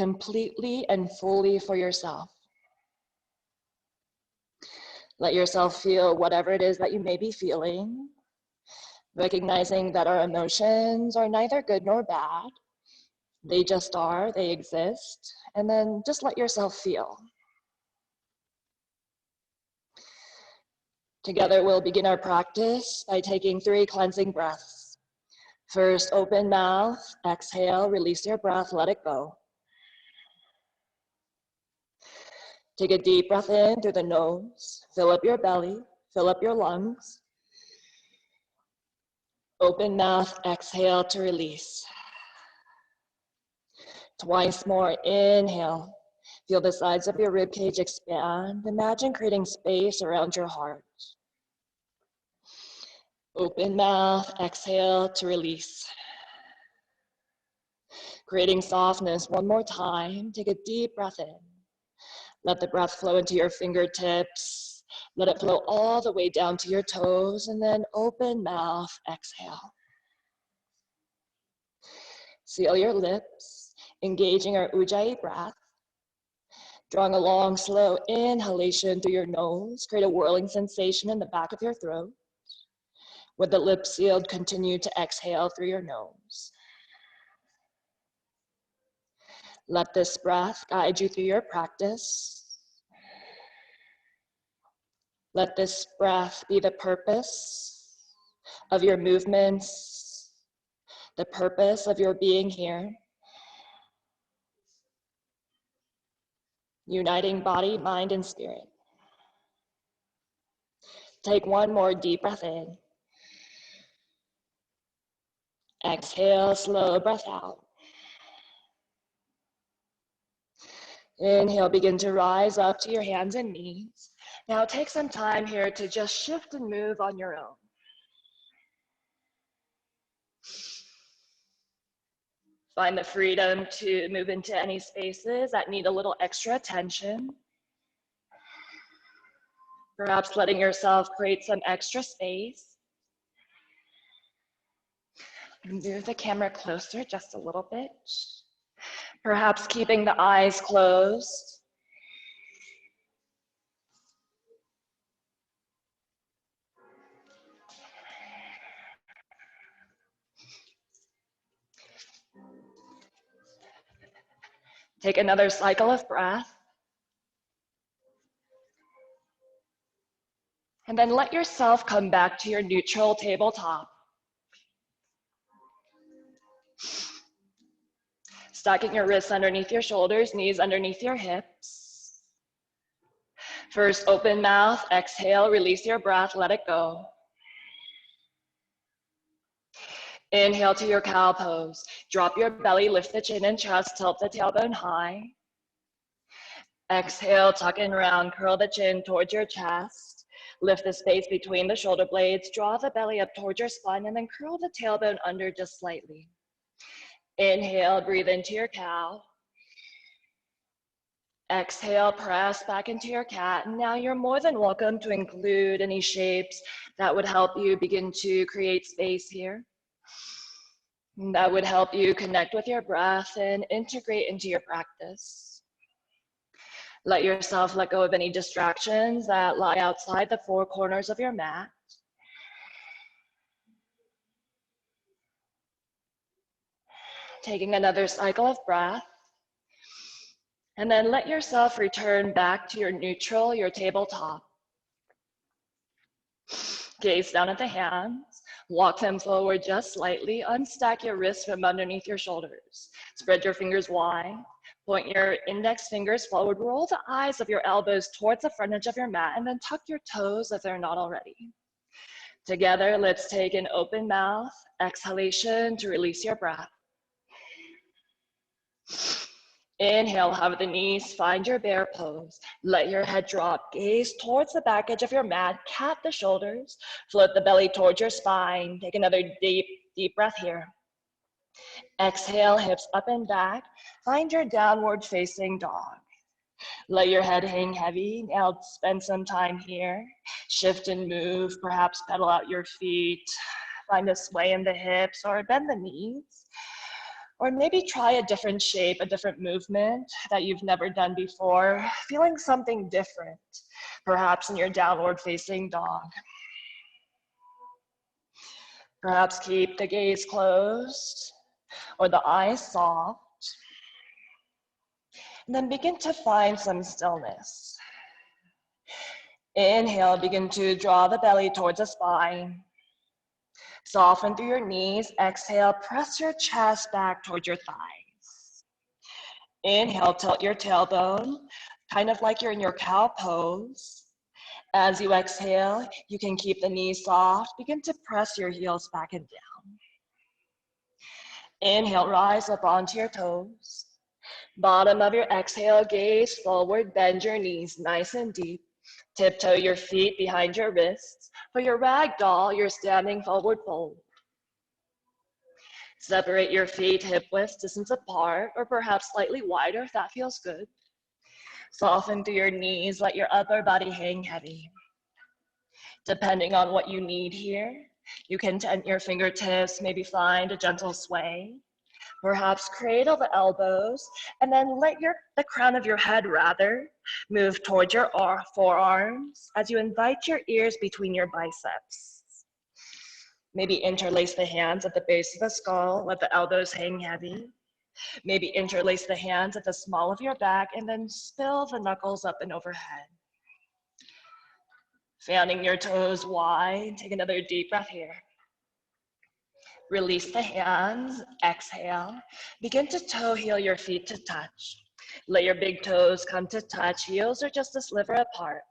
completely and fully for yourself. Let yourself feel whatever it is that you may be feeling, recognizing that our emotions are neither good nor bad. They just are, they exist, and then just let yourself feel. Together, we'll begin our practice by taking 3 cleansing breaths. First, open mouth, exhale, release your breath, let it go. Take a deep breath in through the nose, fill up your belly, fill up your lungs. Open mouth, exhale to release. Twice more, inhale. Feel the sides of your ribcage expand. Imagine creating space around your heart. Open mouth, exhale to release. Creating softness one more time. Take a deep breath in. Let the breath flow into your fingertips. Let it flow all the way down to your toes, and then open mouth, exhale. Seal your lips, engaging our Ujjayi breath. Drawing a long, slow inhalation through your nose, create a whirling sensation in the back of your throat. With the lips sealed, continue to exhale through your nose. Let this breath guide you through your practice. Let this breath be the purpose of your movements, the purpose of your being here. Uniting body, mind, and spirit. Take one more deep breath in. Exhale, slow breath out. Inhale, begin to rise up to your hands and knees. Now take some time here to just shift and move on your own. Find the freedom to move into any spaces that need a little extra attention. Perhaps letting yourself create some extra space. Move the camera closer just a little bit. Perhaps keeping the eyes closed. Take another cycle of breath. And then let yourself come back to your neutral tabletop. Stacking your wrists underneath your shoulders, knees underneath your hips. First, open mouth, exhale, release your breath, let it go. Inhale to your cow pose. Drop your belly, lift the chin and chest, tilt the tailbone high. Exhale, tuck and round, curl the chin towards your chest. Lift the space between the shoulder blades, draw the belly up towards your spine, and then curl the tailbone under just slightly. Inhale, breathe into your cow. Exhale, press back into your cat. And now you're more than welcome to include any shapes that would help you begin to create space here. That would help you connect with your breath and integrate into your practice. Let yourself let go of any distractions that lie outside the 4 corners of your mat. Taking another cycle of breath. And then let yourself return back to your neutral, your tabletop. Gaze down at the hands. Walk them forward just slightly. Unstack your wrists from underneath your shoulders. Spread your fingers wide. Point your index fingers forward. Roll the eyes of your elbows towards the front edge of your mat, and then tuck your toes if they're not already. Together, let's take an open mouth exhalation to release your breath. Inhale, hover the knees, find your bear pose. Let your head drop, gaze towards the back edge of your mat, cap the shoulders, float the belly towards your spine. Take another deep, deep breath here. Exhale, hips up and back. Find your downward facing dog. Let your head hang heavy. Now spend some time here. Shift and move, perhaps pedal out your feet. Find a sway in the hips or bend the knees. Or maybe try a different shape, a different movement that you've never done before, feeling something different, perhaps in your downward facing dog. Perhaps keep the gaze closed or the eyes soft. And then begin to find some stillness. Inhale, begin to draw the belly towards the spine. Soften through your knees. Exhale, press your chest back towards your thighs. Inhale, tilt your tailbone, kind of like you're in your cow pose. As you exhale, you can keep the knees soft. Begin to press your heels back and down. Inhale, rise up onto your toes. Bottom of your exhale, gaze forward, bend your knees nice and deep. Tiptoe your feet behind your wrists. For your ragdoll, you're standing forward fold. Separate your feet hip width distance apart, or perhaps slightly wider if that feels good. Soften through your knees, let your upper body hang heavy. Depending on what you need here, you can tent your fingertips, maybe find a gentle sway. Perhaps cradle the elbows, and then let the crown of your head move towards your forearms as you invite your ears between your biceps. Maybe interlace the hands at the base of the skull, let the elbows hang heavy. Maybe interlace the hands at the small of your back, and then spill the knuckles up and overhead. Fanning your toes wide, take another deep breath here. Release the hands, exhale. Begin to toe heel your feet to touch. Let your big toes come to touch, heels are just a sliver apart.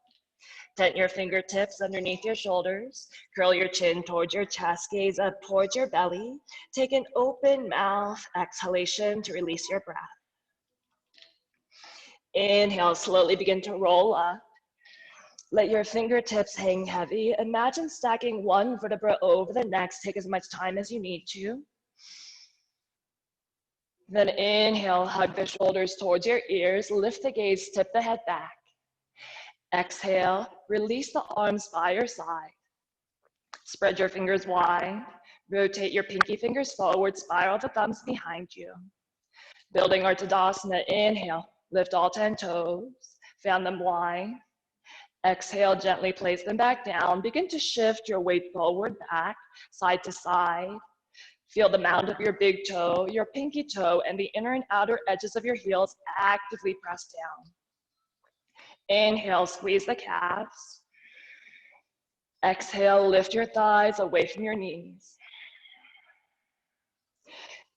Tent your fingertips underneath your shoulders. Curl your chin towards your chest, gaze up towards your belly. Take an open mouth exhalation to release your breath. Inhale, slowly begin to roll up. Let your fingertips hang heavy. Imagine stacking one vertebra over the next. Take as much time as you need to. Then inhale, hug the shoulders towards your ears. Lift the gaze, tip the head back. Exhale, release the arms by your side. Spread your fingers wide. Rotate your pinky fingers forward, spiral the thumbs behind you. Building our Tadasana, inhale, lift all 10 toes, fan them wide. Exhale, gently place them back down. Begin to shift your weight forward, back, side to side. Feel the mound of your big toe, your pinky toe, and the inner and outer edges of your heels actively press down. Inhale, squeeze the calves. Exhale, lift your thighs away from your knees.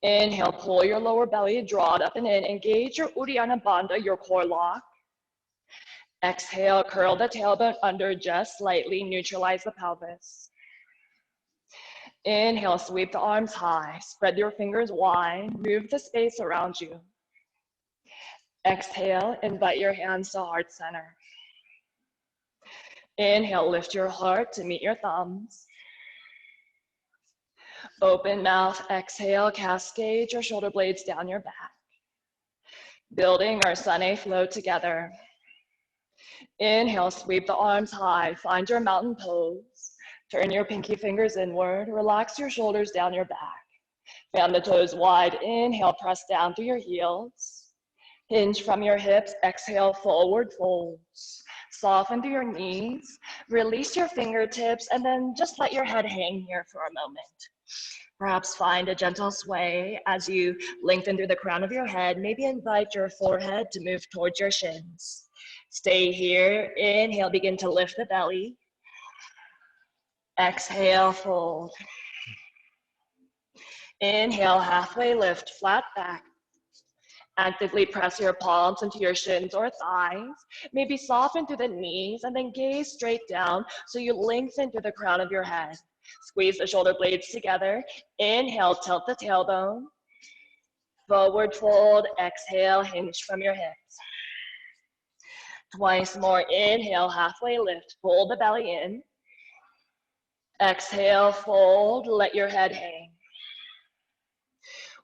Inhale, pull your lower belly, draw it up and in. Engage your Uddiyana Bandha, your core lock. Exhale, curl the tailbone under just slightly, neutralize the pelvis. Inhale, sweep the arms high, spread your fingers wide, move the space around you. Exhale, invite your hands to heart center. Inhale, lift your heart to meet your thumbs. Open mouth, exhale, cascade your shoulder blades down your back. Building our Sunny flow together. Inhale, sweep the arms high, find your mountain pose. Turn your pinky fingers inward, relax your shoulders down your back. Fan the toes wide, inhale, press down through your heels. Hinge from your hips, exhale, forward folds. Soften through your knees, release your fingertips, and then just let your head hang here for a moment. Perhaps find a gentle sway as you lengthen through the crown of your head. Maybe invite your forehead to move towards your shins. Stay here. Inhale, begin to lift the belly. Exhale, fold. Inhale, halfway lift, flat back. Actively press your palms into your shins or thighs. Maybe soften through the knees and then gaze straight down so you lengthen through the crown of your head. Squeeze the shoulder blades together. Inhale, tilt the tailbone. Forward fold, exhale, hinge from your hips. Twice more, inhale, halfway lift, fold the belly in. Exhale, fold, let your head hang.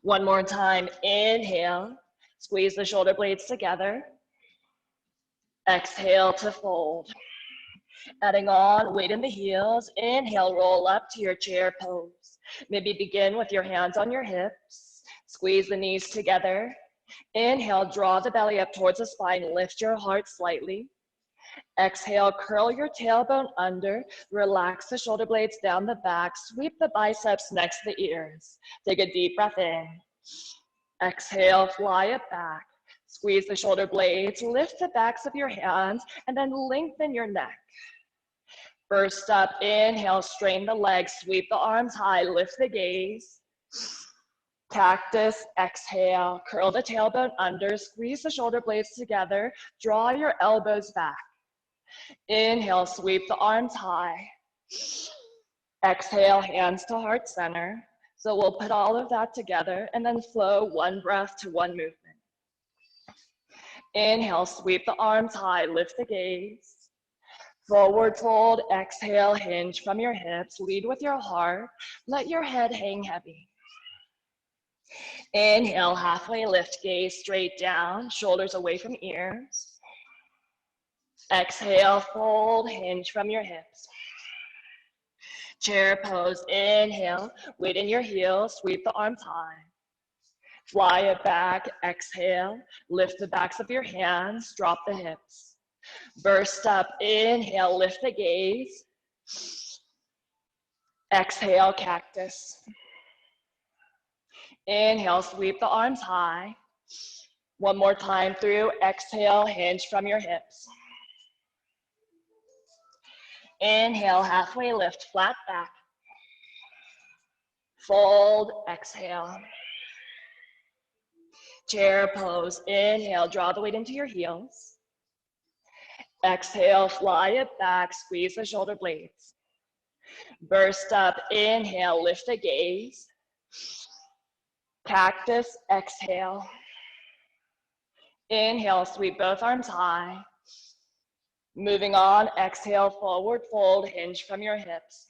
One more time, inhale, squeeze the shoulder blades together. Exhale to fold. Adding on, weight in the heels. Inhale, roll up to your chair pose. Maybe begin with your hands on your hips. Squeeze the knees together. Inhale, draw the belly up towards the spine. Lift your heart slightly. Exhale, curl your tailbone under. Relax the shoulder blades down the back. Sweep the biceps next to the ears. Take a deep breath in. Exhale, fly it back. Squeeze the shoulder blades. Lift the backs of your hands and then lengthen your neck. First up, inhale, straighten the legs. Sweep the arms high. Lift the gaze. Cactus, exhale, curl the tailbone under, squeeze the shoulder blades together, draw your elbows back. Inhale, sweep the arms high. Exhale, hands to heart center. So we'll put all of that together and then flow one breath to one movement. Inhale, sweep the arms high, lift the gaze. Forward fold, exhale, hinge from your hips, lead with your heart, let your head hang heavy. Inhale, halfway lift, gaze straight down, shoulders away from ears. Exhale, fold, hinge from your hips. Chair pose, inhale, weight in your heels, sweep the arms high. Fly it back, exhale, lift the backs of your hands, drop the hips. Burst up, inhale, lift the gaze. Exhale, cactus. Inhale, sweep the arms high. One more time through, exhale, hinge from your hips. Inhale, halfway lift, flat back. Fold, exhale. Chair pose, inhale, draw the weight into your heels. Exhale, fly it back, squeeze the shoulder blades. Burst up, inhale, lift the gaze. Cactus, exhale. Inhale, sweep both arms high. Moving on, exhale, forward fold, hinge from your hips.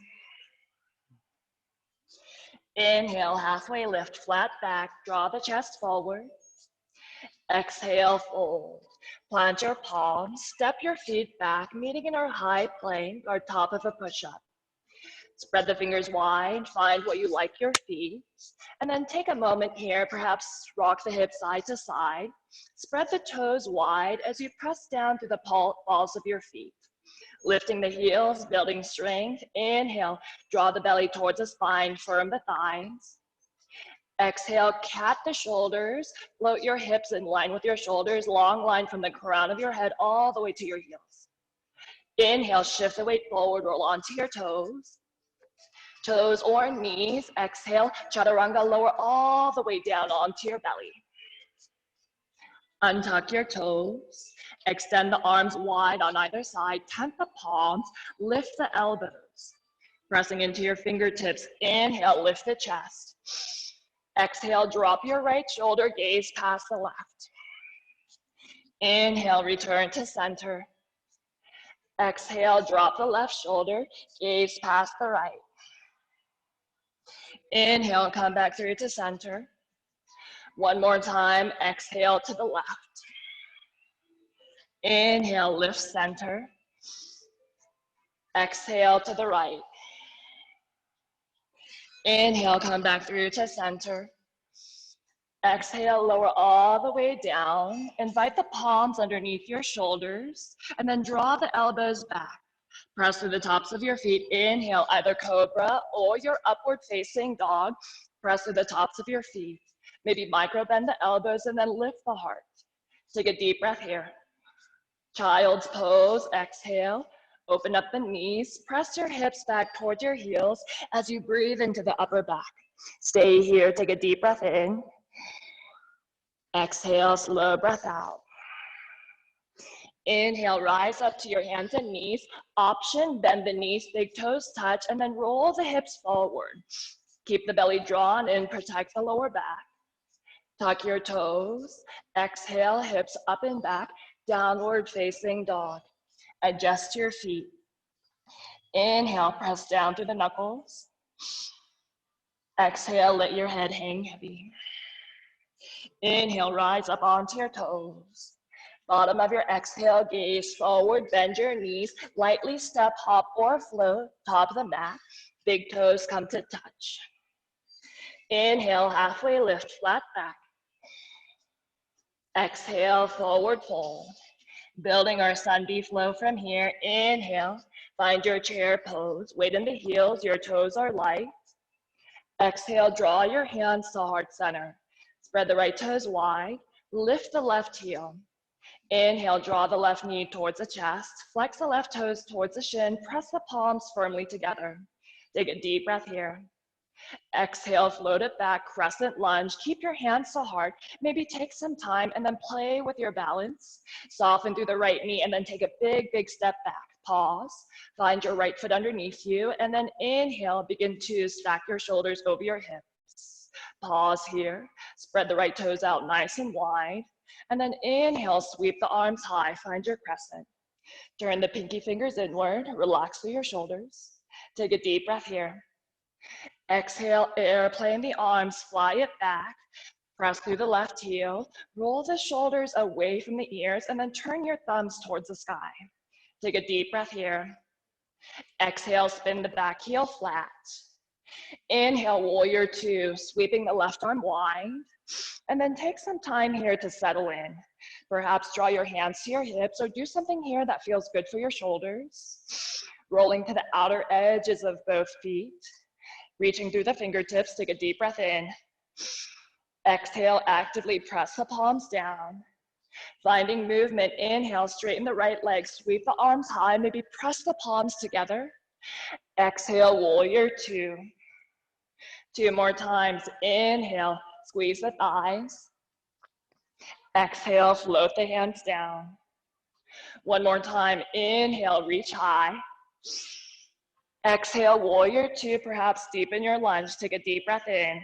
Inhale, halfway lift, flat back, draw the chest forward. Exhale, fold. Plant your palms, step your feet back, meeting in our high plank, our top of a push-up. Spread the fingers wide, find what you like your feet, and then take a moment here, perhaps rock the hips side to side. Spread the toes wide as you press down through the balls of your feet. Lifting the heels, building strength. Inhale, draw the belly towards the spine, firm the thighs. Exhale, cat the shoulders, float your hips in line with your shoulders, long line from the crown of your head all the way to your heels. Inhale, shift the weight forward, roll onto your toes. Toes or knees, exhale, chaturanga, lower all the way down onto your belly. Untuck your toes, extend the arms wide on either side, tent the palms, lift the elbows. Pressing into your fingertips, inhale, lift the chest. Exhale, drop your right shoulder, gaze past the left. Inhale, return to center. Exhale, drop the left shoulder, gaze past the right. Inhale, come back through to center. One more time, exhale to the left. Inhale, lift center. Exhale to the right. Inhale, come back through to center. Exhale, lower all the way down. Invite the palms underneath your shoulders, and then draw the elbows back. Press through the tops of your feet. Inhale, either cobra or your upward facing dog. Press through the tops of your feet. Maybe micro bend the elbows and then lift the heart. Take a deep breath here. Child's pose, exhale. Open up the knees. Press your hips back towards your heels as you breathe into the upper back. Stay here, take a deep breath in. Exhale, slow breath out. Inhale, rise up to your hands and knees. Option, bend the knees, big toes touch, and then roll the hips forward. Keep the belly drawn in, protect the lower back. Tuck your toes. Exhale, hips up and back, downward facing dog. Adjust your feet. Inhale, press down through the knuckles. Exhale, let your head hang heavy. Inhale, rise up onto your toes. Bottom of your exhale, gaze forward, bend your knees, lightly step, hop or float, top of the mat. Big toes come to touch. Inhale, halfway lift, flat back. Exhale, forward fold. Building our sun bee flow from here. Inhale, find your chair pose. Weight in the heels, your toes are light. Exhale, draw your hands to heart center. Spread the right toes wide. Lift the left heel. Inhale, draw the left knee towards the chest. Flex the left toes towards the shin. Press the palms firmly together. Take a deep breath here. Exhale, float it back, crescent lunge. Keep your hands to heart. Maybe take some time and then play with your balance. Soften through the right knee and then take a big, big step back. Pause, find your right foot underneath you, and then inhale, begin to stack your shoulders over your hips. Pause here, spread the right toes out nice and wide, and then inhale, sweep the arms high, find your crescent. Turn the pinky fingers inward, relax through your shoulders. Take a deep breath here. Exhale, airplane the arms, fly it back. Press through the left heel, roll the shoulders away from the ears, and then turn your thumbs towards the sky. Take a deep breath here. Exhale, spin the back heel flat. Inhale, warrior two, sweeping the left arm wide. And then take some time here to settle in. Perhaps draw your hands to your hips or do something here that feels good for your shoulders. Rolling to the outer edges of both feet. Reaching through the fingertips, take a deep breath in. Exhale, actively press the palms down. Finding movement, inhale, straighten the right leg, sweep the arms high, maybe press the palms together. Exhale, warrior two. Two more times, inhale, squeeze the thighs. Exhale, float the hands down. One more time, inhale, reach high. Exhale, warrior two, perhaps deepen your lunge, take a deep breath in.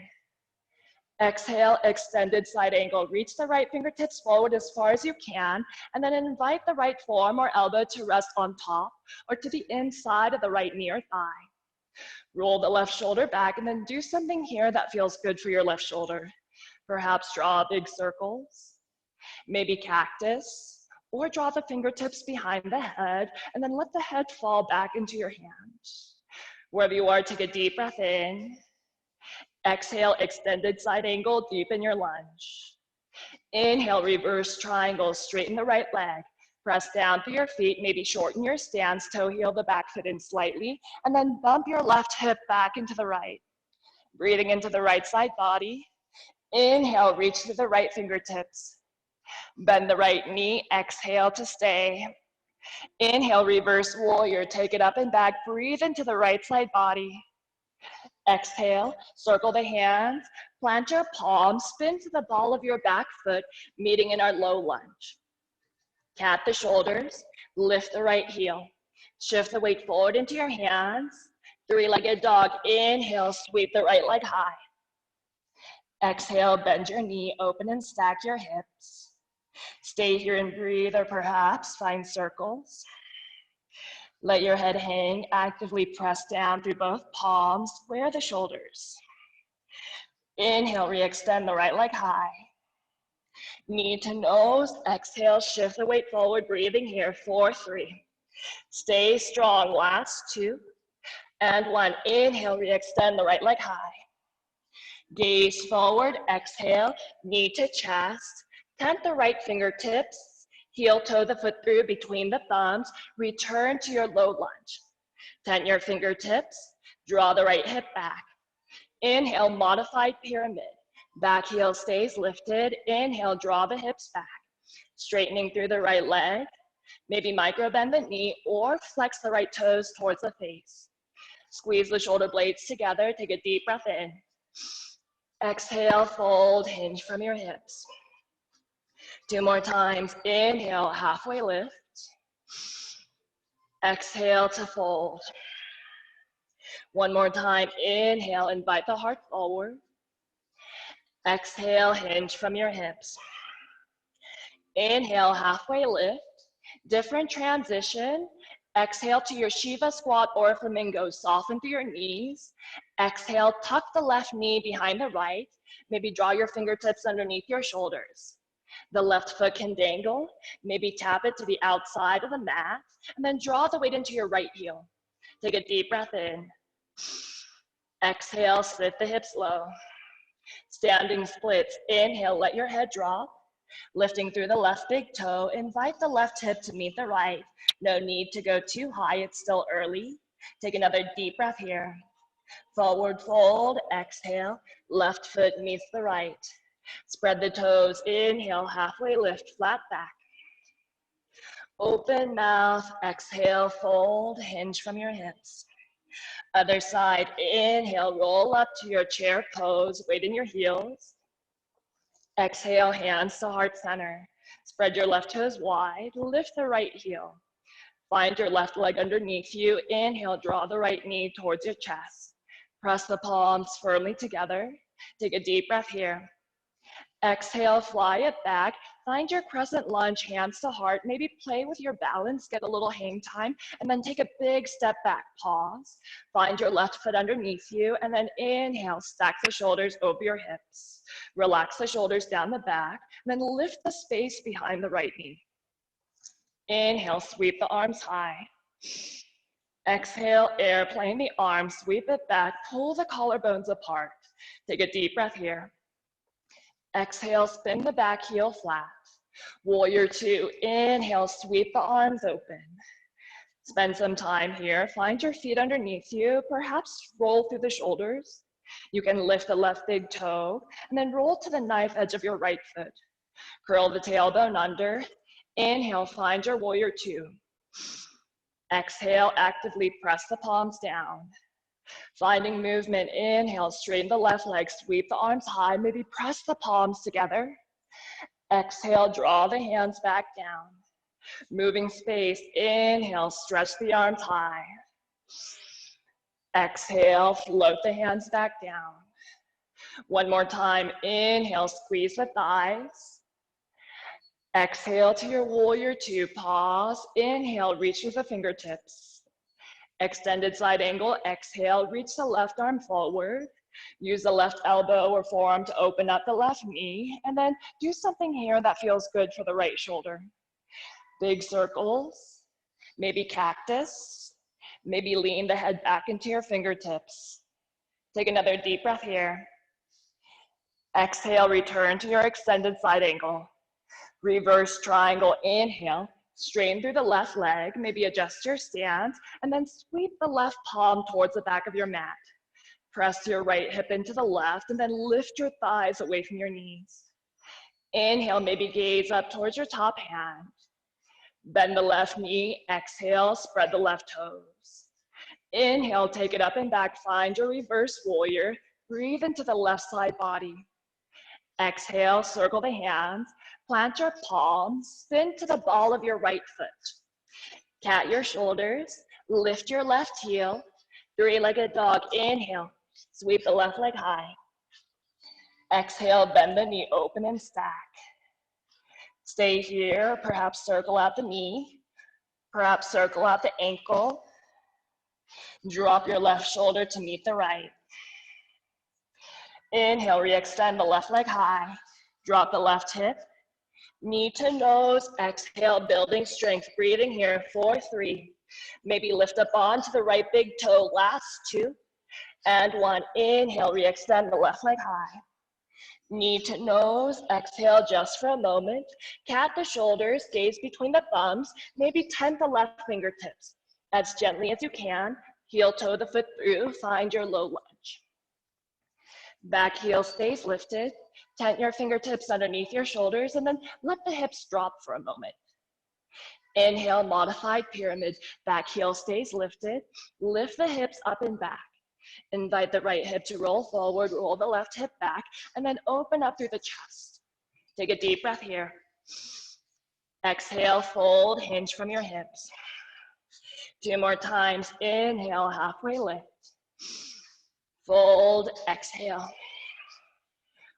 Exhale, extended side angle. Reach the right fingertips forward as far as you can, and then invite the right forearm or elbow to rest on top or to the inside of the right knee or thigh. Roll the left shoulder back and then do something here that feels good for your left shoulder. Perhaps draw big circles, maybe cactus, or draw the fingertips behind the head and then let the head fall back into your hands. Wherever you are, take a deep breath in. Exhale, extended side angle, deepen your lunge. Inhale, reverse triangle, straighten the right leg. Press down through your feet, maybe shorten your stance, toe heel the back foot in slightly, and then bump your left hip back into the right. Breathing into the right side body. Inhale, reach to the right fingertips. Bend the right knee, exhale to stay. Inhale, reverse warrior, take it up and back, breathe into the right side body. Exhale, circle the hands, plant your palms, spin to the ball of your back foot, meeting in our low lunge. Tap the shoulders, lift the right heel. Shift the weight forward into your hands. Three-legged dog, inhale, sweep the right leg high. Exhale, bend your knee, open and stack your hips. Stay here and breathe, or perhaps find circles. Let your head hang, actively press down through both palms, square the shoulders. Inhale, re-extend the right leg high. Knee to nose, exhale, shift the weight forward, breathing here, 4, 3. Stay strong, last 2, and 1. Inhale, re-extend the right leg high. Gaze forward, exhale, knee to chest, tent the right fingertips, heel toe the foot through between the thumbs, return to your low lunge. Tent your fingertips, draw the right hip back. Inhale, modified pyramid. Back heel stays lifted. Inhale, draw the hips back. Straightening through the right leg. Maybe micro bend the knee or flex the right toes towards the face. Squeeze the shoulder blades together. Take a deep breath in. Exhale, fold, hinge from your hips. 2 more times. Inhale, halfway lift. Exhale to fold. 1 more time. Inhale, invite the heart forward. Exhale, hinge from your hips. Inhale, halfway lift. Different transition. Exhale to your Shiva squat or flamingo. Soften through your knees. Exhale, tuck the left knee behind the right. Maybe draw your fingertips underneath your shoulders. The left foot can dangle. Maybe tap it to the outside of the mat. And then draw the weight into your right heel. Take a deep breath in. Exhale, split the hips low. Standing splits, inhale, let your head drop. Lifting through the left big toe, invite the left hip to meet the right. No need to go too high, it's still early. Take another deep breath here. Forward fold, exhale, left foot meets the right. Spread the toes, inhale, halfway lift, flat back. Open mouth, exhale, fold, hinge from your hips. Other side, inhale, roll up to your chair pose, weight in your heels. Exhale, hands to heart center. Spread your left toes wide, lift the right heel. Find your left leg underneath you. Inhale, draw the right knee towards your chest. Press the palms firmly together. Take a deep breath here. Exhale, fly it back. Find your crescent lunge, hands to heart. Maybe play with your balance, get a little hang time, and then take a big step back, pause. Find your left foot underneath you, and then inhale, stack the shoulders over your hips. Relax the shoulders down the back, and then lift the space behind the right knee. Inhale, sweep the arms high. Exhale, airplane the arms, sweep it back, pull the collarbones apart. Take a deep breath here. Exhale, spin the back heel flat. Warrior two, inhale, sweep the arms open. Spend some time here. Find your feet underneath you. Perhaps roll through the shoulders. You can lift the left big toe and then roll to the knife edge of your right foot. Curl the tailbone under. Inhale, find your warrior two. Exhale, actively press the palms down. Finding movement, inhale, straighten the left leg, sweep the arms high, maybe press the palms together. Exhale, draw the hands back down. Moving space, inhale, stretch the arms high. Exhale, float the hands back down. One more time, inhale, squeeze the thighs. Exhale to your warrior two, pause. Inhale, reach with the fingertips. Extended side angle, exhale, reach the left arm forward. Use the left elbow or forearm to open up the left knee, and then do something here that feels good for the right shoulder. Big circles, maybe cactus, maybe lean the head back into your fingertips. Take another deep breath here. Exhale, return to your extended side angle. Reverse triangle, inhale. Straighten through the left leg, maybe adjust your stance, and then sweep the left palm towards the back of your mat. Press your right hip into the left, and then lift your thighs away from your knees. Inhale, maybe gaze up towards your top hand. Bend the left knee, exhale, spread the left toes. Inhale, take it up and back, find your reverse warrior. Breathe into the left side body. Exhale, circle the hands. Plant your palms, spin to the ball of your right foot. Cat your shoulders, lift your left heel. Three-legged dog, inhale, sweep the left leg high. Exhale, bend the knee, open and stack. Stay here, perhaps circle out the knee, perhaps circle out the ankle. Drop your left shoulder to meet the right. Inhale, re-extend the left leg high. Drop the left hip. Knee to nose, exhale, building strength. Breathing here, 4, 3. Maybe lift up onto the right big toe, last 2. And 1, inhale, re-extend the left leg high. Knee to nose, exhale just for a moment. Cat the shoulders, gaze between the thumbs, maybe tent the left fingertips. As gently as you can, heel toe the foot through, find your low lunge. Back heel stays lifted. Tent your fingertips underneath your shoulders and then let the hips drop for a moment. Inhale, modified pyramid. Back heel stays lifted. Lift the hips up and back. Invite the right hip to roll forward, roll the left hip back, and then open up through the chest. Take a deep breath here. Exhale, fold, hinge from your hips. 2 more times. Inhale, halfway lift. Fold, exhale.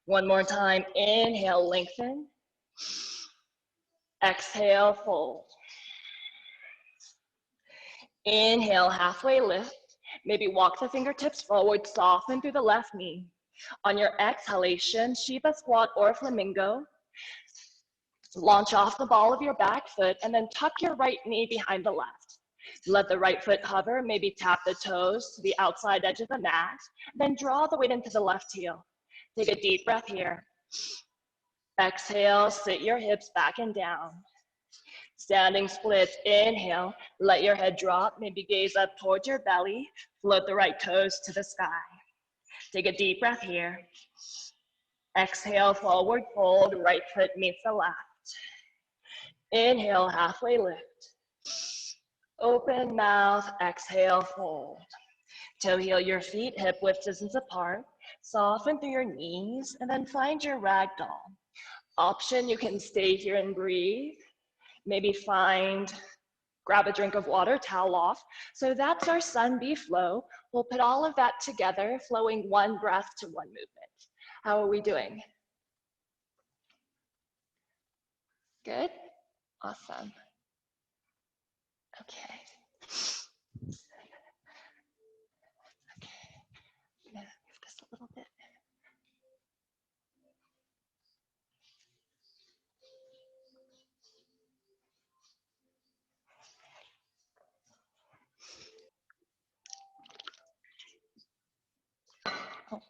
1 more time, inhale, lengthen. Exhale, fold. Inhale, halfway lift. Maybe walk the fingertips forward, soften through the left knee. On your exhalation, Shiva squat or flamingo. Launch off the ball of your back foot and then tuck your right knee behind the left. Let the right foot hover, maybe tap the toes to the outside edge of the mat, then draw the weight into the left heel. Take a deep breath here. Exhale, sit your hips back and down. Standing splits, inhale, let your head drop, maybe gaze up towards your belly, float the right toes to the sky. Take a deep breath here. Exhale, forward fold, right foot meets the left. Inhale, halfway lift. Open mouth, exhale, fold. Toe heel your feet, hip width distance apart. Soften through your knees, and then find your ragdoll. Option, you can stay here and breathe. Maybe grab a drink of water, towel off. So that's our sun bee flow. We'll put all of that together, flowing one breath to one movement. How are we doing? Good? Awesome. Okay. I'm gonna move this a little bit. Oh.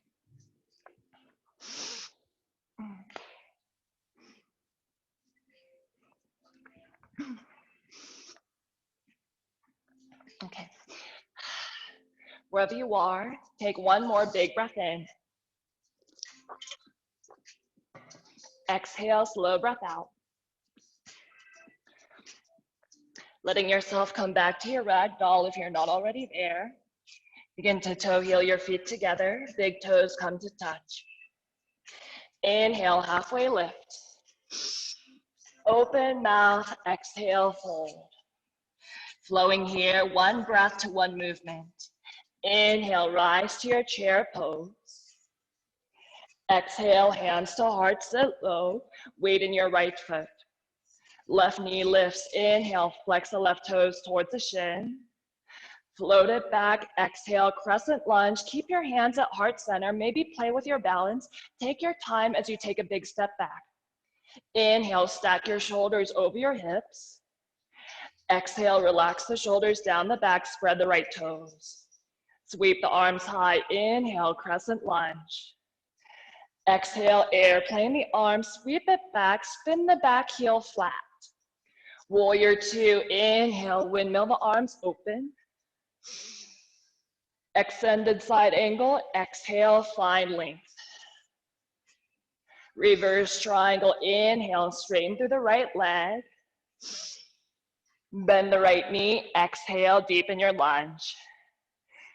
Okay. Wherever you are, take one more big breath in. Exhale, slow breath out. Letting yourself come back to your ragdoll if you're not already there. Begin to toe heel your feet together. Big toes come to touch. Inhale, halfway lift. Open mouth, exhale, fold. Flowing here, one breath to one movement. Inhale, rise to your chair pose. Exhale, hands to heart, sit low. Weight in your right foot. Left knee lifts. Inhale, flex the left toes towards the shin. Float it back. Exhale, crescent lunge. Keep your hands at heart center. Maybe play with your balance. Take your time as you take a big step back. Inhale, stack your shoulders over your hips. Exhale, relax the shoulders down the back, spread the right toes. Sweep the arms high. Inhale, crescent lunge. Exhale, airplane the arms, sweep it back, spin the back heel flat. Warrior two, inhale, windmill the arms open. Extended side angle, exhale, find length. Reverse triangle, inhale, straighten through the right leg. Bend the right knee, exhale, deepen your lunge.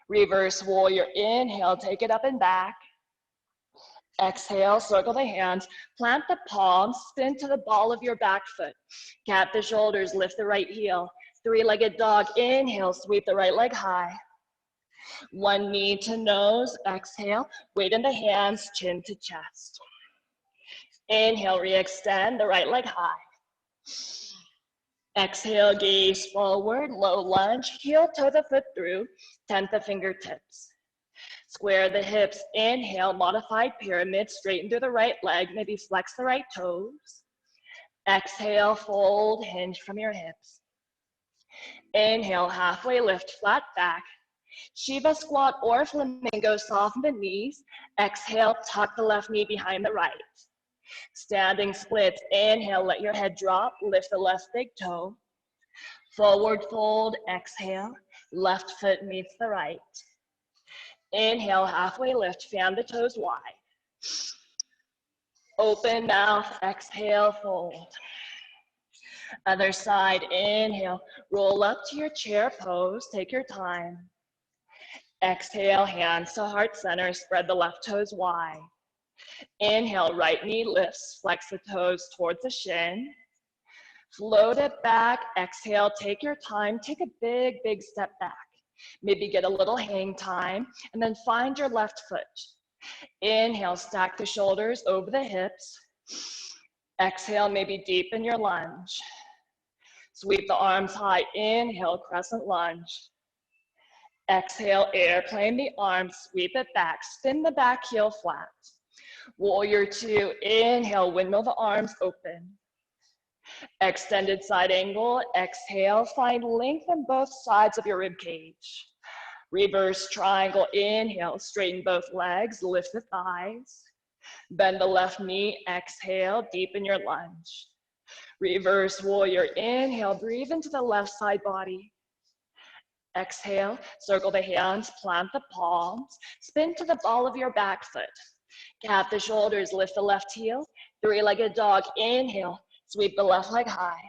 Reverse warrior, inhale, take it up and back. Exhale, circle the hands, plant the palms, spin to the ball of your back foot. Cap the shoulders, lift the right heel. Three-legged dog, inhale, sweep the right leg high. One knee to nose, exhale, weight in the hands, chin to chest. Inhale, re-extend the right leg high. Exhale, gaze forward, low lunge, heel toe the foot through, tent the fingertips. Square the hips, inhale, modified pyramid, straighten through the right leg, maybe flex the right toes. Exhale, fold, hinge from your hips. Inhale, halfway lift, flat back. Shiva squat or flamingo, soften the knees. Exhale, tuck the left knee behind the right. Standing splits, inhale, let your head drop, lift the left big toe. Forward fold, exhale, left foot meets the right. Inhale, halfway lift, fan the toes wide. Open mouth, exhale, fold. Other side, inhale, roll up to your chair pose, take your time. Exhale, hands to heart center, spread the left toes wide. Inhale, right knee lifts, flex the toes towards the shin. Float it back, exhale, take your time, take a big, big step back. Maybe get a little hang time, and then find your left foot. Inhale, stack the shoulders over the hips. Exhale, maybe deepen your lunge. Sweep the arms high, inhale, crescent lunge. Exhale, airplane the arms, sweep it back, spin the back heel flat. Warrior two, inhale, windmill the arms open. Extended side angle, exhale, find length on both sides of your rib cage. Reverse triangle, inhale, straighten both legs, lift the thighs. Bend the left knee, exhale, deepen your lunge. Reverse warrior, inhale, breathe into the left side body. Exhale, circle the hands, plant the palms, spin to the ball of your back foot. Cap the shoulders, lift the left heel, three-legged dog, inhale, sweep the left leg high.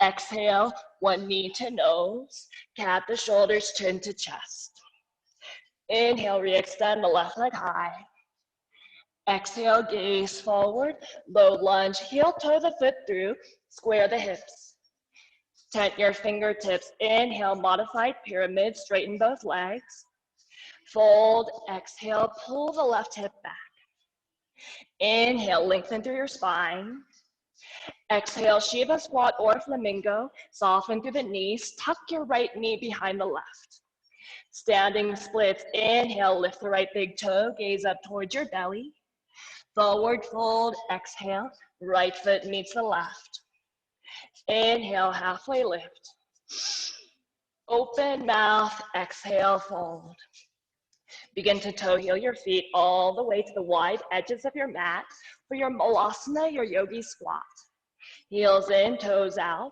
Exhale, one knee to nose, cap the shoulders, chin to chest. Inhale, re-extend the left leg high. Exhale, gaze forward, low lunge, heel toe the foot through, square the hips. Tent your fingertips, inhale, modified pyramid, straighten both legs. Fold, exhale, pull the left hip back. Inhale, lengthen through your spine. Exhale, Shiva squat or flamingo, soften through the knees, tuck your right knee behind the left. Standing splits, inhale, lift the right big toe, gaze up towards your belly. Forward fold, exhale, right foot meets the left. Inhale, halfway lift. Open mouth, exhale, fold. Begin to toe heel your feet all the way to the wide edges of your mat for your malasana, your yogi squat. Heels in, toes out.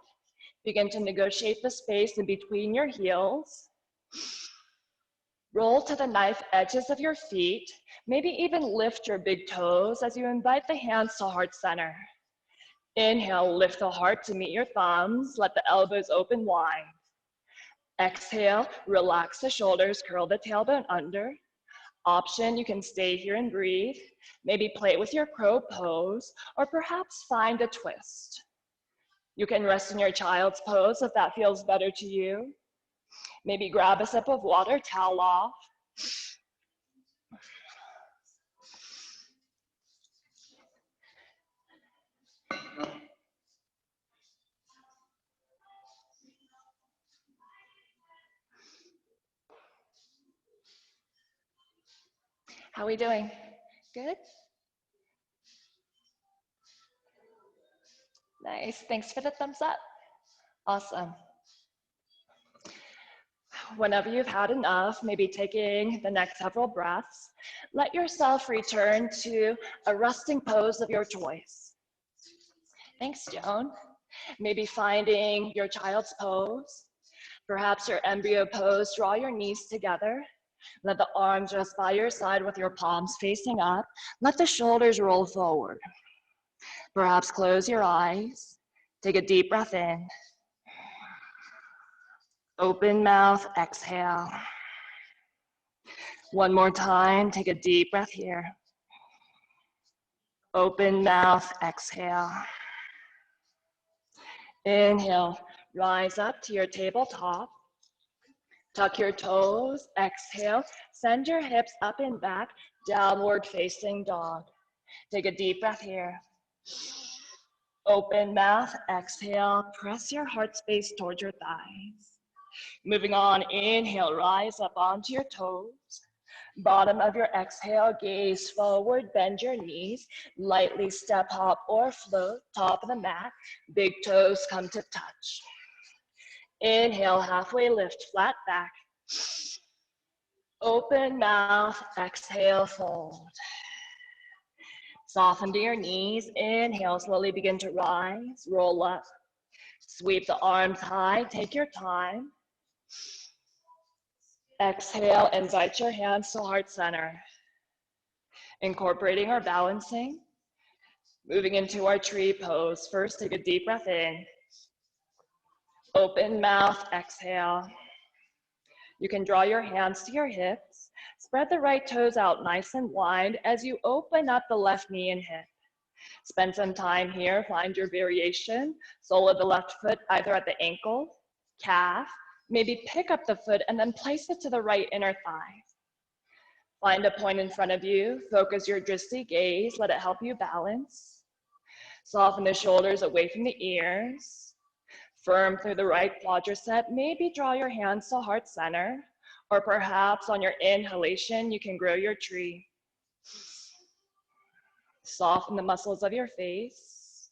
Begin to negotiate the space in between your heels. Roll to the knife edges of your feet. Maybe even lift your big toes as you invite the hands to heart center. Inhale, lift the heart to meet your thumbs. Let the elbows open wide. Exhale, relax the shoulders, curl the tailbone under. Option, you can stay here and breathe. Maybe play with your crow pose, or perhaps find a twist. You can rest in your child's pose if that feels better to you. Maybe grab a sip of water, towel off. How are we doing? Good? Nice, thanks for the thumbs up. Awesome. Whenever you've had enough, maybe taking the next several breaths, let yourself return to a resting pose of your choice. Thanks, Joan. Maybe finding your child's pose, perhaps your embryo pose. Draw your knees together. Let the arms rest by your side with your palms facing up. Let the shoulders roll forward. Perhaps close your eyes. Take a deep breath in. Open mouth, exhale. One more time, take a deep breath here. Open mouth, exhale. Inhale, rise up to your tabletop. Tuck your toes, exhale. Send your hips up and back, downward facing dog. Take a deep breath here. Open mouth, exhale. Press your heart space towards your thighs. Moving on, inhale, rise up onto your toes. Bottom of your exhale, gaze forward, bend your knees, lightly step, hop, or float, top of the mat, big toes come to touch. Inhale, halfway lift, flat back. Open mouth, exhale, fold. Soften to your knees, inhale, slowly begin to rise, roll up. Sweep the arms high, take your time. Exhale, invite your hands to heart center. Incorporating our balancing. Moving into our tree pose. First, take a deep breath in. Open mouth, exhale. You can draw your hands to your hips. Spread the right toes out nice and wide as you open up the left knee and hip. Spend some time here, find your variation. Sole of the left foot either at the ankle, calf, maybe pick up the foot and then place it to the right inner thigh. Find a point in front of you, focus your drishti gaze, let it help you balance. Soften the shoulders away from the ears. Firm through the right quadricep, maybe draw your hands to heart center, or perhaps on your inhalation, you can grow your tree. Soften the muscles of your face.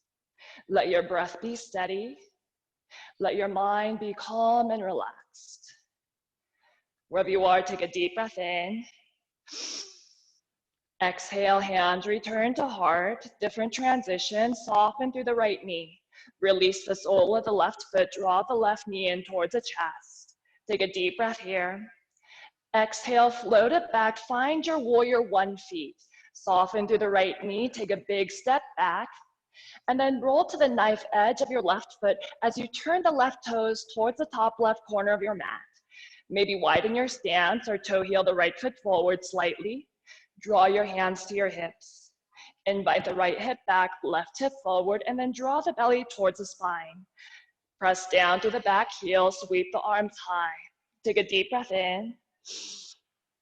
Let your breath be steady. Let your mind be calm and relaxed. Wherever you are, take a deep breath in. Exhale, hands return to heart. Different transition, soften through the right knee. Release the sole of the left foot, draw the left knee in towards the chest. Take a deep breath here. Exhale, float it back, find your warrior one feet. Soften through the right knee, take a big step back, and then roll to the knife edge of your left foot as you turn the left toes towards the top left corner of your mat. Maybe widen your stance or toe heel the right foot forward slightly. Draw your hands to your hips. Invite the right hip back, left hip forward, and then draw the belly towards the spine. Press down through the back heel, sweep the arms high. Take a deep breath in.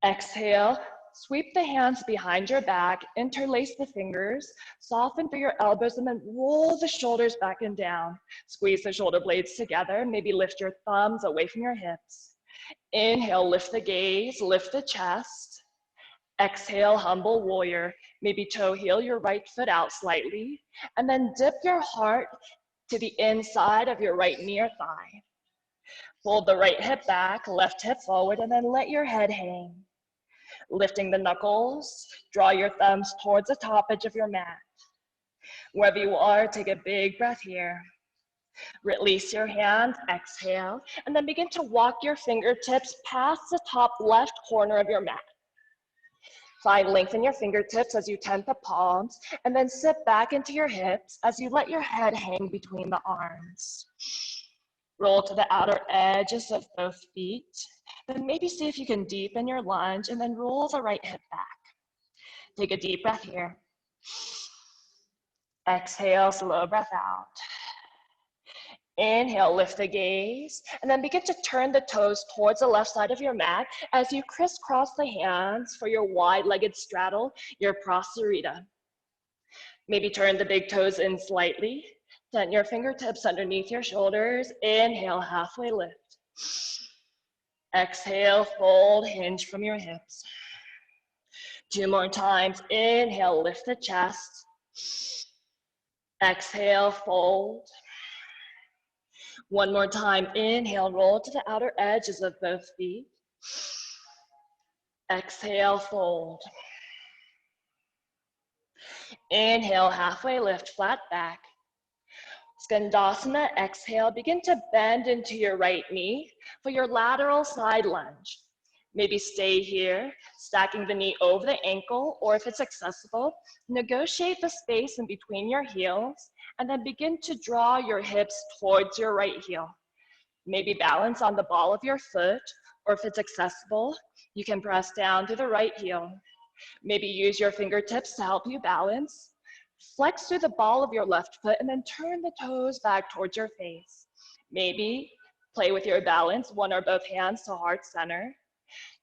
Exhale, sweep the hands behind your back, interlace the fingers, soften through your elbows, and then roll the shoulders back and down. Squeeze the shoulder blades together, maybe lift your thumbs away from your hips. Inhale, lift the gaze, lift the chest. Exhale, humble warrior. Maybe toe heel your right foot out slightly, and then dip your heart to the inside of your right knee or thigh. Fold the right hip back, left hip forward, and then let your head hang. Lifting the knuckles, draw your thumbs towards the top edge of your mat. Wherever you are, take a big breath here. Release your hands, exhale, and then begin to walk your fingertips past the top left corner of your mat. Find length in your fingertips as you tent the palms, and then sit back into your hips as you let your head hang between the arms. Roll to the outer edges of both feet. Then maybe see if you can deepen your lunge and then roll the right hip back. Take a deep breath here. Exhale, slow breath out. Inhale, lift the gaze, and then begin to turn the toes towards the left side of your mat as you crisscross the hands for your wide-legged straddle, your prasarita. Maybe turn the big toes in slightly. Tent your fingertips underneath your shoulders. Inhale, halfway lift. Exhale, fold, hinge from your hips. 2 more times. Inhale, lift the chest. Exhale, fold. 1 more time. Inhale, roll to the outer edges of both feet. Exhale, fold. Inhale, halfway lift, flat back. Skandasana, exhale, begin to bend into your right knee for your lateral side lunge. Maybe stay here, stacking the knee over the ankle, or if it's accessible, negotiate the space in between your heels, and then begin to draw your hips towards your right heel. Maybe balance on the ball of your foot, or if it's accessible, you can press down to the right heel. Maybe use your fingertips to help you balance. Flex through the ball of your left foot and then turn the toes back towards your face. Maybe play with your balance, one or both hands to heart center.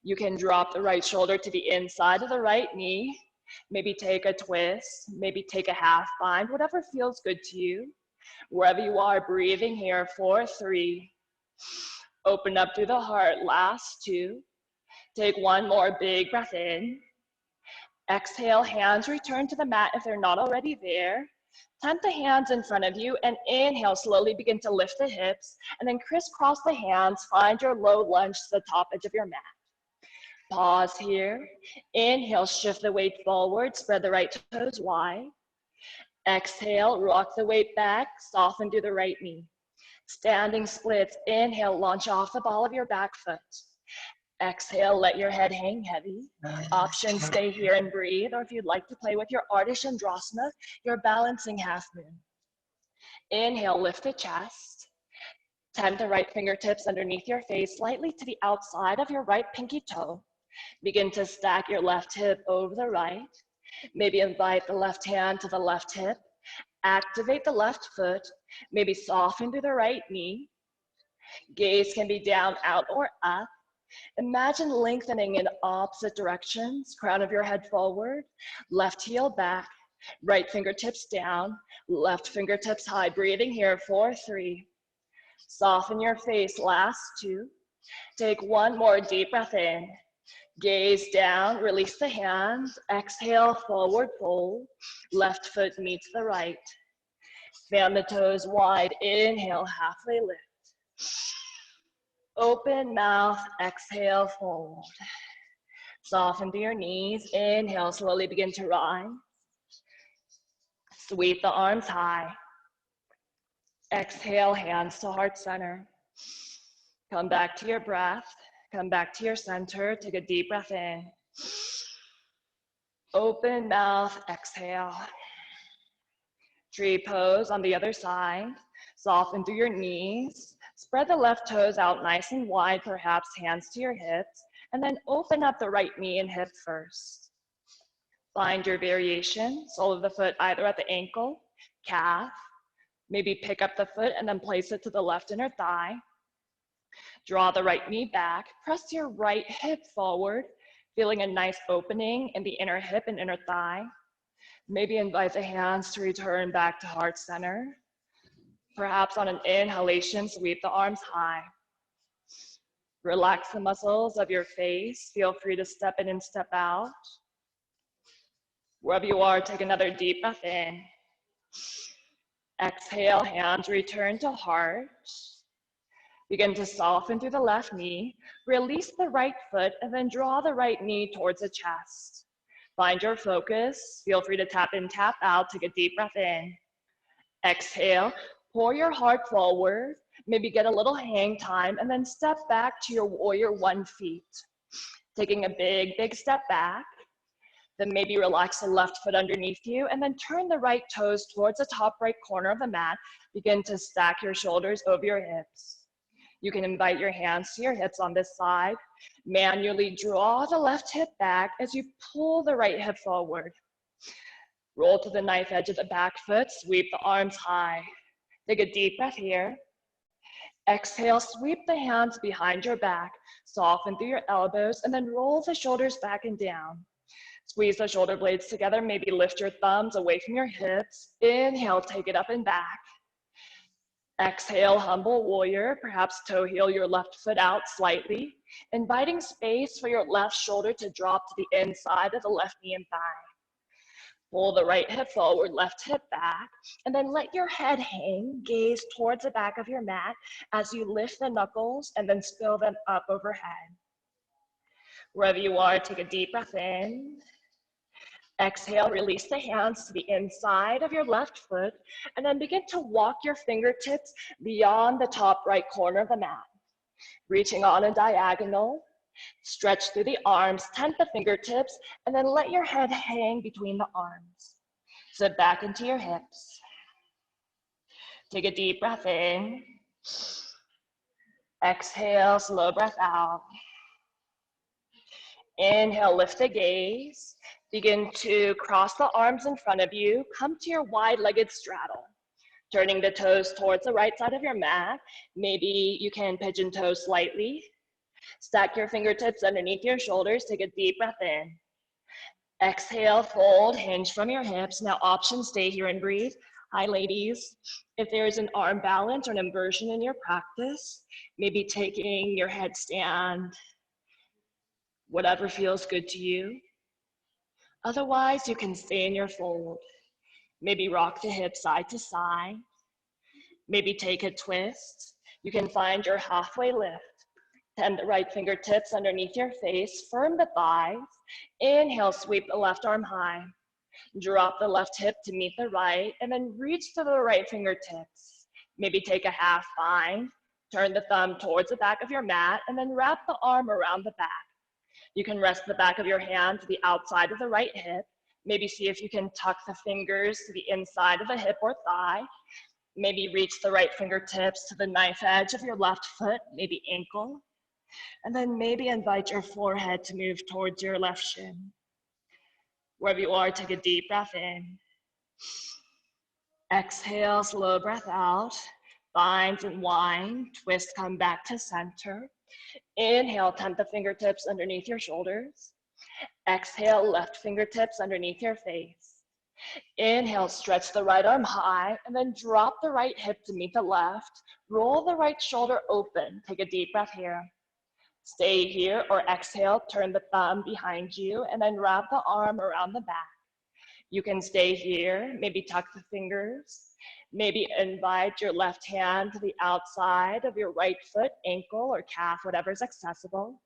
You can drop the right shoulder to the inside of the right knee. Maybe take a twist, maybe take a half bind, whatever feels good to you. Wherever you are, breathing here, 4, 3. Open up through the heart, last 2. Take 1 more big breath in. Exhale, hands return to the mat if they're not already there. Tent the hands in front of you and inhale, slowly begin to lift the hips and then crisscross the hands, find your low lunge to the top edge of your mat. Pause here. Inhale, shift the weight forward, spread the right toes wide. Exhale, rock the weight back, soften through the right knee. Standing splits, inhale, launch off the ball of your back foot. Exhale, let your head hang heavy. Options, stay here and breathe, or if you'd like to play with your Ardha Chandrasana, your balancing half moon. Inhale, lift the chest. Tent the right fingertips underneath your face, slightly to the outside of your right pinky toe. Begin to stack your left hip over the right. Maybe invite the left hand to the left hip. Activate the left foot. Maybe soften through the right knee. Gaze can be down, out, or up. Imagine lengthening in opposite directions, crown of your head forward, left heel back, right fingertips down, left fingertips high. Breathing here, 4, 3. Soften your face, last 2. Take 1 more deep breath in. Gaze down, release the hands, exhale, forward fold, left foot meets the right. Fan the toes wide, inhale, halfway lift. Open mouth, exhale, fold. Soften through your knees. Inhale, slowly begin to rise. Sweep the arms high. Exhale, hands to heart center. Come back to your breath. Come back to your center. Take a deep breath in. Open mouth, exhale. Tree pose on the other side. Soften through your knees. Spread the left toes out nice and wide, perhaps hands to your hips, and then open up the right knee and hip first. Find your variation, sole of the foot either at the ankle, calf, maybe pick up the foot and then place it to the left inner thigh. Draw the right knee back, press your right hip forward, feeling a nice opening in the inner hip and inner thigh. Maybe invite the hands to return back to heart center. Perhaps on an inhalation, sweep the arms high. Relax the muscles of your face. Feel free to step in and step out. Wherever you are, take another deep breath in. Exhale, hands return to heart. Begin to soften through the left knee. Release the right foot and then draw the right knee towards the chest. Find your focus. Feel free to tap in, tap out. Take a deep breath in. Exhale, pour your heart forward. Maybe get a little hang time and then step back to your warrior one feet. Taking a big step back. Then maybe relax the left foot underneath you and then turn the right toes towards the top right corner of the mat. Begin to stack your shoulders over your hips. You can invite your hands to your hips on this side. Manually draw the left hip back as you pull the right hip forward. Roll to the knife edge of the back foot, sweep the arms high. Take a deep breath here. Exhale, sweep the hands behind your back, soften through your elbows, and then roll the shoulders back and down. Squeeze the shoulder blades together, maybe lift your thumbs away from your hips. Inhale, take it up and back. Exhale, humble warrior, perhaps toe heel your left foot out slightly, inviting space for your left shoulder to drop to the inside of the left knee and thigh. Pull the right hip forward, left hip back, and then let your head hang, gaze towards the back of your mat as you lift the knuckles and then spill them up overhead. Wherever you are, take a deep breath in. Exhale, release the hands to the inside of your left foot, and then begin to walk your fingertips beyond the top right corner of the mat. Reaching on a diagonal, stretch through the arms, tent the fingertips, and then let your head hang between the arms. Sit back into your hips. Take a deep breath in. Exhale, slow breath out. Inhale, lift the gaze. Begin to cross the arms in front of you. Come to your wide-legged straddle. Turning the toes towards the right side of your mat. Maybe you can pigeon toe slightly. Stack your fingertips underneath your shoulders. Take a deep breath in. Exhale, fold, hinge from your hips. Now option, stay here and breathe. Hi, ladies. If there's an arm balance or an inversion in your practice, maybe taking your headstand, whatever feels good to you. Otherwise, you can stay in your fold. Maybe rock the hips side to side. Maybe take a twist. You can find your halfway lift. Tend the right fingertips underneath your face. Firm the thighs. Inhale, sweep the left arm high. Drop the left hip to meet the right, and then reach to the right fingertips. Maybe take a half bind. Turn the thumb towards the back of your mat, and then wrap the arm around the back. You can rest the back of your hand to the outside of the right hip. Maybe see if you can tuck the fingers to the inside of the hip or thigh. Maybe reach the right fingertips to the knife edge of your left foot, maybe ankle. And then maybe invite your forehead to move towards your left shin. Wherever you are, take a deep breath in. Exhale, slow breath out. Bind and wind, twist, come back to center. Inhale, tent the fingertips underneath your shoulders. Exhale, left fingertips underneath your face. Inhale, stretch the right arm high, and then drop the right hip to meet the left. Roll the right shoulder open. Take a deep breath here. Stay here, or exhale, turn the thumb behind you, and then wrap the arm around the back. You can stay here, maybe tuck the fingers. Maybe invite your left hand to the outside of your right foot, ankle, or calf, whatever's accessible.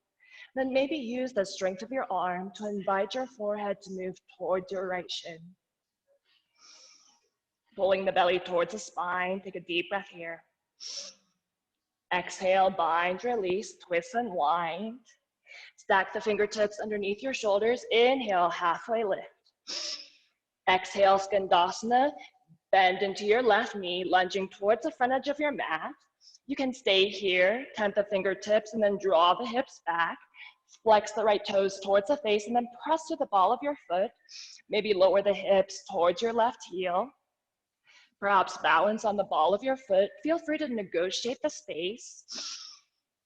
Then maybe use the strength of your arm to invite your forehead to move towards your right shin. Pulling the belly towards the spine, take a deep breath here. Exhale, bind, release, twist and wind. Stack the fingertips underneath your shoulders. Inhale, halfway lift. Exhale, Skandasana. Bend into your left knee, lunging towards the front edge of your mat. You can stay here, tent the fingertips, and then draw the hips back. Flex the right toes towards the face, and then press to the ball of your foot. Maybe lower the hips towards your left heel. Perhaps balance on the ball of your foot. Feel free to negotiate the space.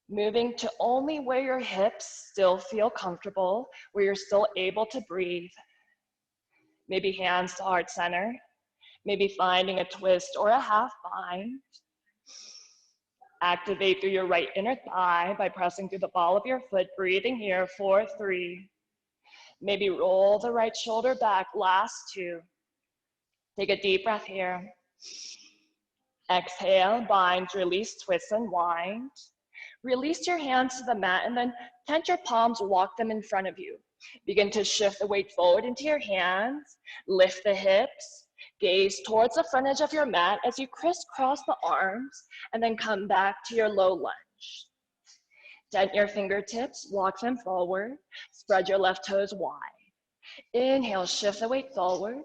Moving to only where your hips still feel comfortable, where you're still able to breathe. Maybe hands to heart center. Maybe finding a twist or a half bind. Activate through your right inner thigh by pressing through the ball of your foot, breathing here, 4, 3. Maybe roll the right shoulder back, last 2. Take a deep breath here. Exhale, bind, release, twist, and wind. Release your hands to the mat and then tent your palms, walk them in front of you. Begin to shift the weight forward into your hands, lift the hips, gaze towards the front edge of your mat as you crisscross the arms, and then come back to your low lunge. Tent your fingertips, walk them forward, spread your left toes wide. Inhale, shift the weight forward.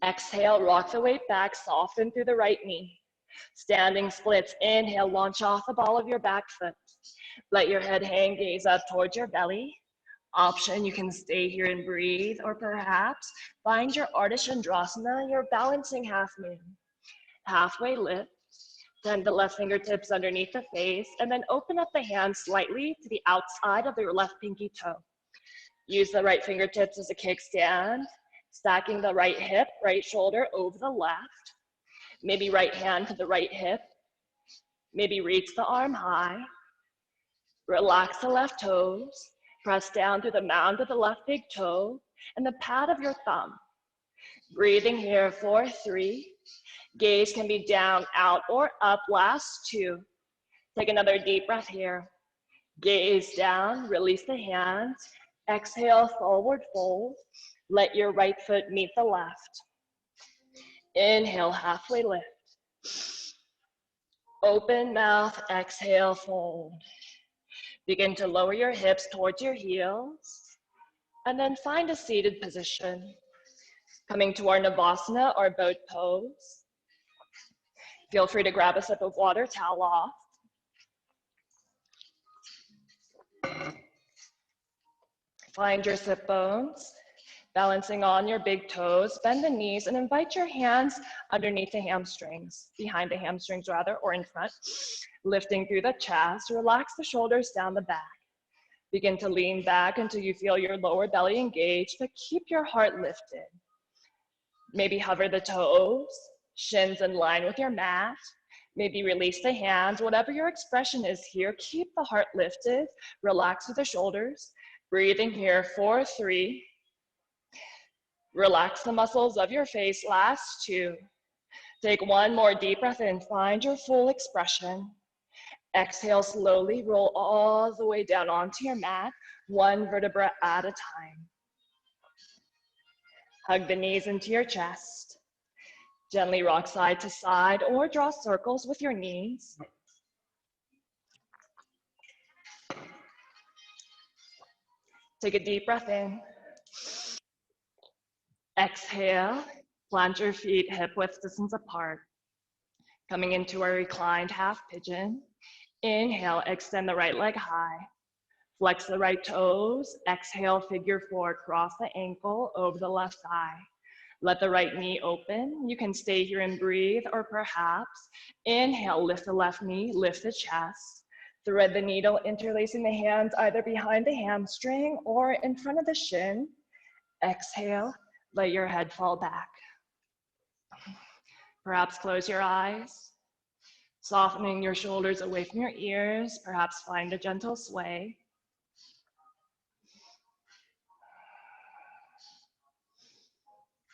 Exhale, rock the weight back, soften through the right knee. Standing splits, inhale, launch off the ball of your back foot. Let your head hang, gaze up towards your belly. Option, you can stay here and breathe, or perhaps find your Ardha Chandrasana, your balancing half moon. Halfway lift, then the left fingertips underneath the face, and then open up the hands slightly to the outside of your left pinky toe. Use the right fingertips as a kickstand, stacking the right hip, right shoulder over the left. Maybe right hand to the right hip. Maybe reach the arm high. Relax the left toes. Press down through the mound of the left big toe and the pad of your thumb. Breathing here, 4, 3. Gaze can be down, out, or up, last 2. Take another deep breath here. Gaze down, release the hands. Exhale, forward fold. Let your right foot meet the left. Inhale, halfway lift. Open mouth, exhale, fold. Begin to lower your hips towards your heels, and then find a seated position. Coming to our Navasana, or boat pose. Feel free to grab a sip of water, towel off. Find your sit bones, balancing on your big toes, bend the knees, and invite your hands underneath the hamstrings, behind the hamstrings rather, or in front. Lifting through the chest, relax the shoulders down the back. Begin to lean back until you feel your lower belly engaged, but keep your heart lifted. Maybe hover the toes, shins in line with your mat. Maybe release the hands, whatever your expression is here, keep the heart lifted, relax with the shoulders. Breathing here, 4, 3. Relax the muscles of your face, last 2. Take one more deep breath in, find your full expression. Exhale, slowly roll all the way down onto your mat, 1 vertebra at a time. Hug the knees into your chest. Gently rock side to side or draw circles with your knees. Take a deep breath in. Exhale, plant your feet hip width distance apart. Coming into a reclined half pigeon. Inhale, extend the right leg high. Flex the right toes. Exhale, figure 4, cross the ankle over the left thigh. Let the right knee open. You can stay here and breathe, or perhaps inhale, lift the left knee, lift the chest. Thread the needle, interlacing the hands either behind the hamstring or in front of the shin. Exhale, let your head fall back. Perhaps close your eyes, softening your shoulders away from your ears. Perhaps find a gentle sway.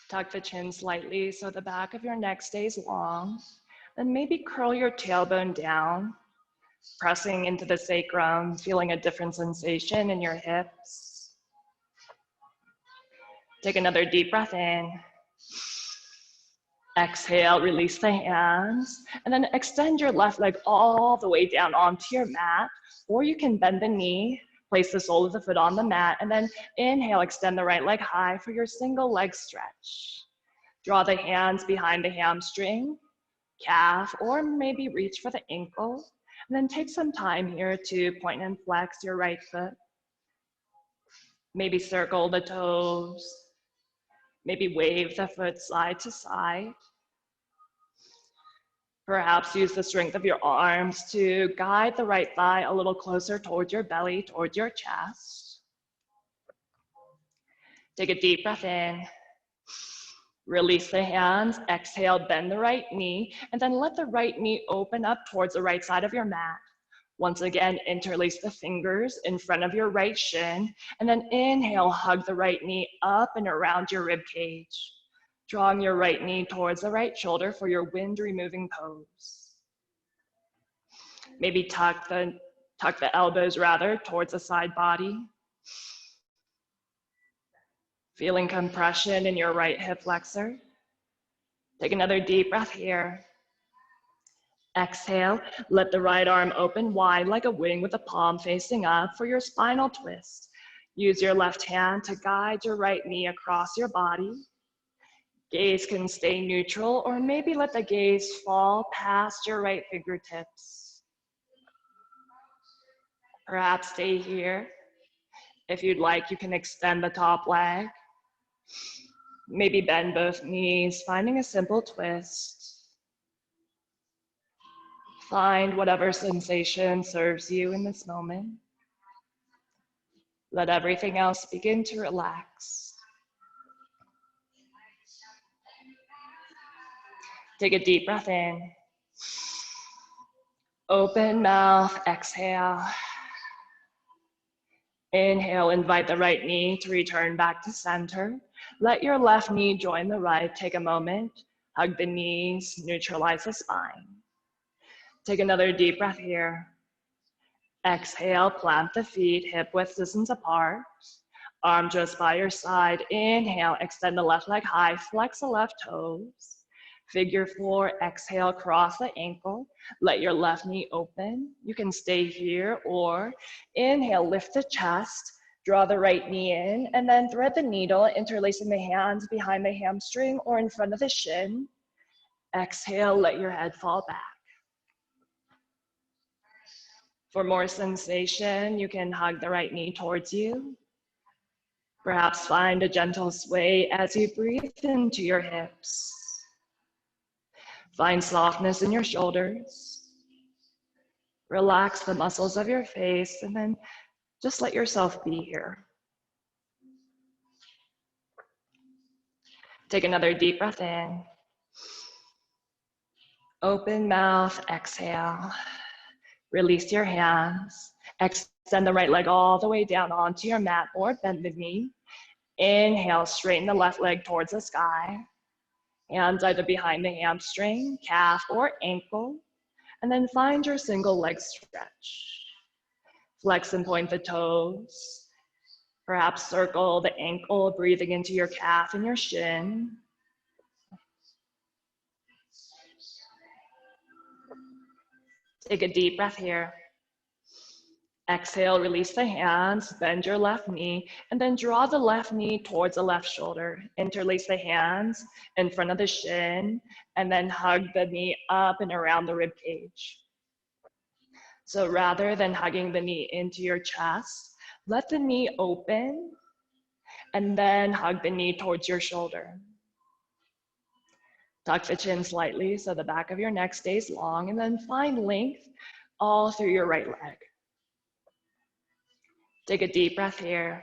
Tuck the chin slightly so the back of your neck stays long. Then maybe curl your tailbone down. pressing into the sacrum, feeling a different sensation in your hips. Take another deep breath in. Exhale, release the hands, and then extend your left leg all the way down onto your mat, or you can bend the knee, place the sole of the foot on the mat, and then inhale, extend the right leg high for your single leg stretch. Draw the hands behind the hamstring, calf, or maybe reach for the ankle, and then take some time here to point and flex your right foot. Maybe circle the toes, maybe wave the foot side to side. Perhaps use the strength of your arms to guide the right thigh a little closer towards your belly, towards your chest. Take a deep breath in. Release the hands, exhale, bend the right knee, and then let the right knee open up towards the right side of your mat. Once again, interlace the fingers in front of your right shin, and then inhale, hug the right knee up and around your rib cage. Drawing your right knee towards the right shoulder for your wind removing pose. Maybe tuck the elbows towards the side body. Feeling compression in your right hip flexor. Take another deep breath here. Exhale, let the right arm open wide like a wing with the palm facing up for your spinal twist. Use your left hand to guide your right knee across your body. Gaze can stay neutral, or maybe let the gaze fall past your right fingertips. Perhaps stay here. If you'd like, you can extend the top leg. Maybe bend both knees, finding a simple twist. Find whatever sensation serves you in this moment. Let everything else begin to relax. Take a deep breath in. Open mouth, exhale. Inhale, invite the right knee to return back to center. Let your left knee join the right. Take a moment, hug the knees, neutralize the spine. Take another deep breath here. Exhale, plant the feet, hip width distance apart. Arm just by your side. Inhale, extend the left leg high, flex the left toes. Figure 4, exhale, cross the ankle. Let your left knee open. You can stay here, or inhale, lift the chest, draw the right knee in, and then thread the needle, interlacing the hands behind the hamstring or in front of the shin. Exhale, let your head fall back. For more sensation, you can hug the right knee towards you. Perhaps find a gentle sway as you breathe into your hips. Find softness in your shoulders. Relax the muscles of your face, and then just let yourself be here. Take another deep breath in. Open mouth, exhale. Release your hands. Extend the right leg all the way down onto your mat or bend the knee. Inhale, straighten the left leg towards the sky. Hands either behind the hamstring, calf, or ankle. And then find your single leg stretch. Flex and point the toes. Perhaps circle the ankle, breathing into your calf and your shin. Take a deep breath here. Exhale, release the hands, bend your left knee, and then draw the left knee towards the left shoulder. Interlace the hands in front of the shin, and then hug the knee up and around the rib cage. So rather than hugging the knee into your chest, let the knee open, and then hug the knee towards your shoulder. Tuck the chin slightly so the back of your neck stays long, and then find length all through your right leg. Take a deep breath here.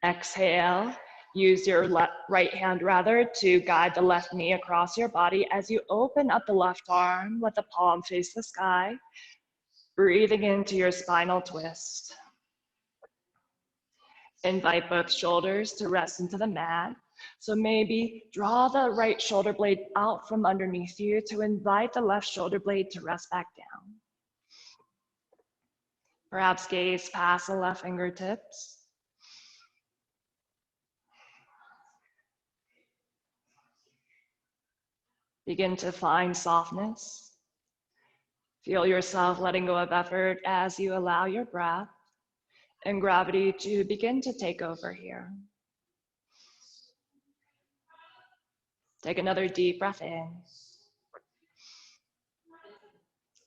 Exhale. Use your right hand to guide the left knee across your body as you open up the left arm. Let the palm face the sky. Breathing into your spinal twist. Invite both shoulders to rest into the mat. So maybe draw the right shoulder blade out from underneath you to invite the left shoulder blade to rest back down. Perhaps gaze past the left fingertips. Begin to find softness. Feel yourself letting go of effort as you allow your breath and gravity to begin to take over here. Take another deep breath in.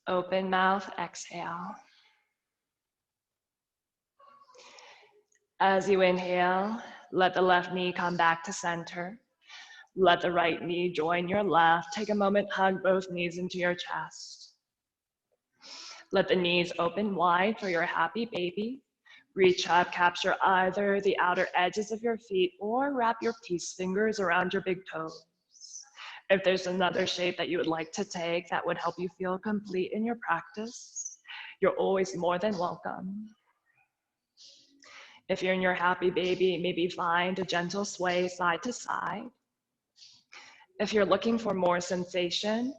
Open mouth, exhale. As you inhale, let the left knee come back to center. Let the right knee join your left. Take a moment, hug both knees into your chest. Let the knees open wide for your happy baby. Reach up, capture either the outer edges of your feet or wrap your peace fingers around your big toes. If there's another shape that you would like to take that would help you feel complete in your practice, you're always more than welcome. If you're in your happy baby, maybe find a gentle sway side to side. If you're looking for more sensation,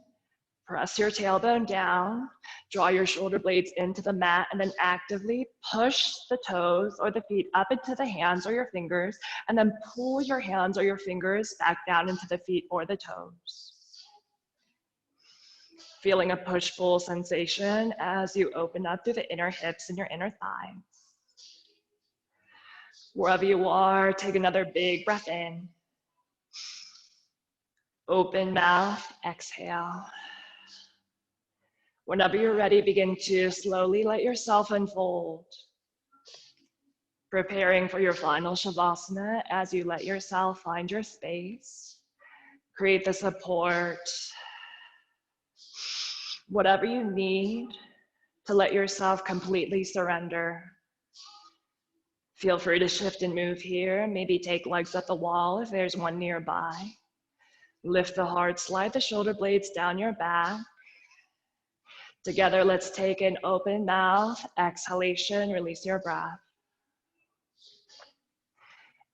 press your tailbone down, draw your shoulder blades into the mat, and then actively push the toes or the feet up into the hands or your fingers, and then pull your hands or your fingers back down into the feet or the toes. Feeling a push-pull sensation as you open up through the inner hips and your inner thighs. Wherever you are, take another big breath in. Open mouth, exhale. Whenever you're ready, begin to slowly let yourself unfold. Preparing for your final Shavasana as you let yourself find your space. Create the support, whatever you need to let yourself completely surrender. Feel free to shift and move here. Maybe take legs at the wall if there's one nearby. Lift the heart, slide the shoulder blades down your back. Together, let's take an open mouth, exhalation, release your breath.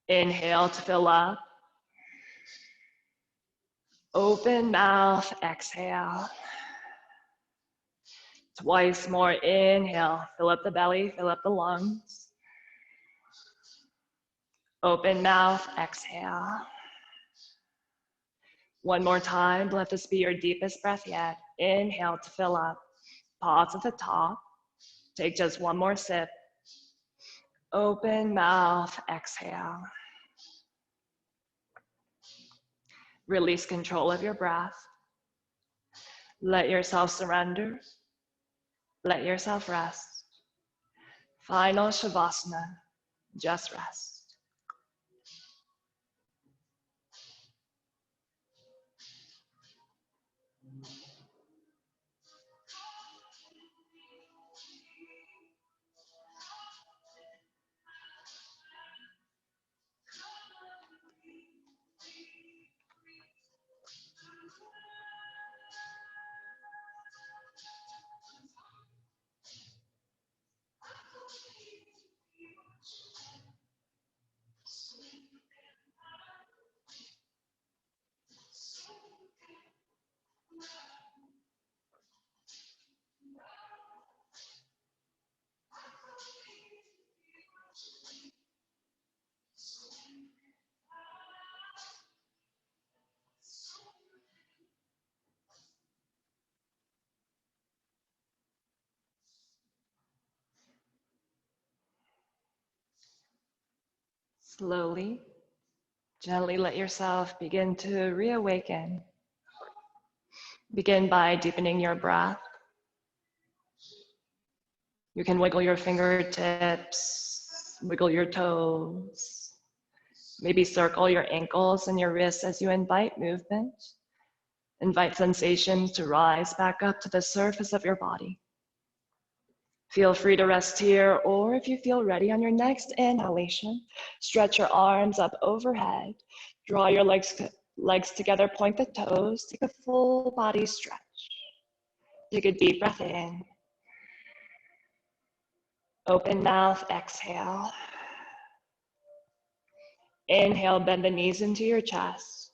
Inhale to fill up. Open mouth, exhale. Twice more, inhale, fill up the belly, fill up the lungs. Open mouth, exhale. One more time, let this be your deepest breath yet. Inhale to fill up. Pause at the top. Take just one more sip. Open mouth, exhale. Release control of your breath. Let yourself surrender. Let yourself rest. Final Shavasana, just rest. Slowly, gently let yourself begin to reawaken. Begin by deepening your breath. You can wiggle your fingertips, wiggle your toes, maybe circle your ankles and your wrists as you invite movement. Invite sensations to rise back up to the surface of your body. Feel free to rest here, or if you feel ready on your next inhalation, stretch your arms up overhead. Draw your legs together, point the toes, take a full body stretch. Take a deep breath in. Open mouth, exhale. Inhale, bend the knees into your chest.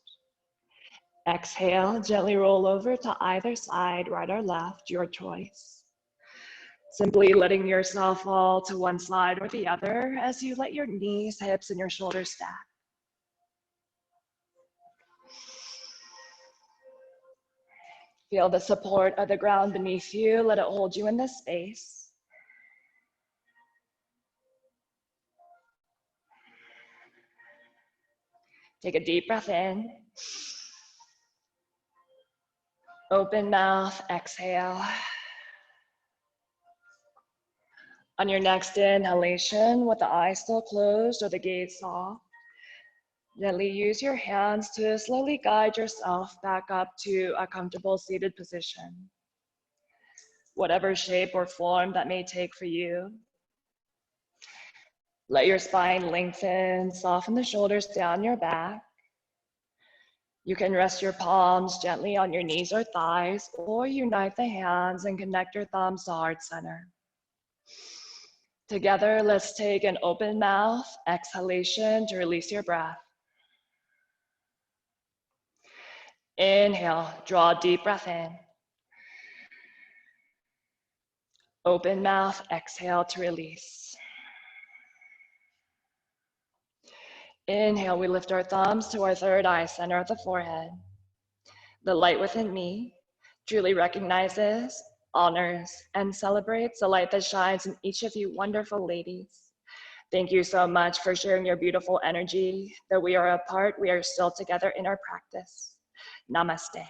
Exhale, gently roll over to either side, right or left, your choice. Simply letting yourself fall to one side or the other as you let your knees, hips, and your shoulders stack. Feel the support of the ground beneath you. Let it hold you in this space. Take a deep breath in. Open mouth, exhale. On your next inhalation, with the eyes still closed or the gaze soft, gently use your hands to slowly guide yourself back up to a comfortable seated position. Whatever shape or form that may take for you. Let your spine lengthen, soften the shoulders down your back. You can rest your palms gently on your knees or thighs, or unite the hands and connect your thumbs to heart center. Together, let's take an open mouth exhalation to release your breath. Inhale, draw a deep breath in. Open mouth, exhale to release. Inhale, we lift our thumbs to our third eye center of the forehead. The light within me truly recognizes, honors, and celebrates the light that shines in each of you wonderful ladies. Thank you so much for sharing your beautiful energy. Though we are apart, we are still together in our practice. Namaste.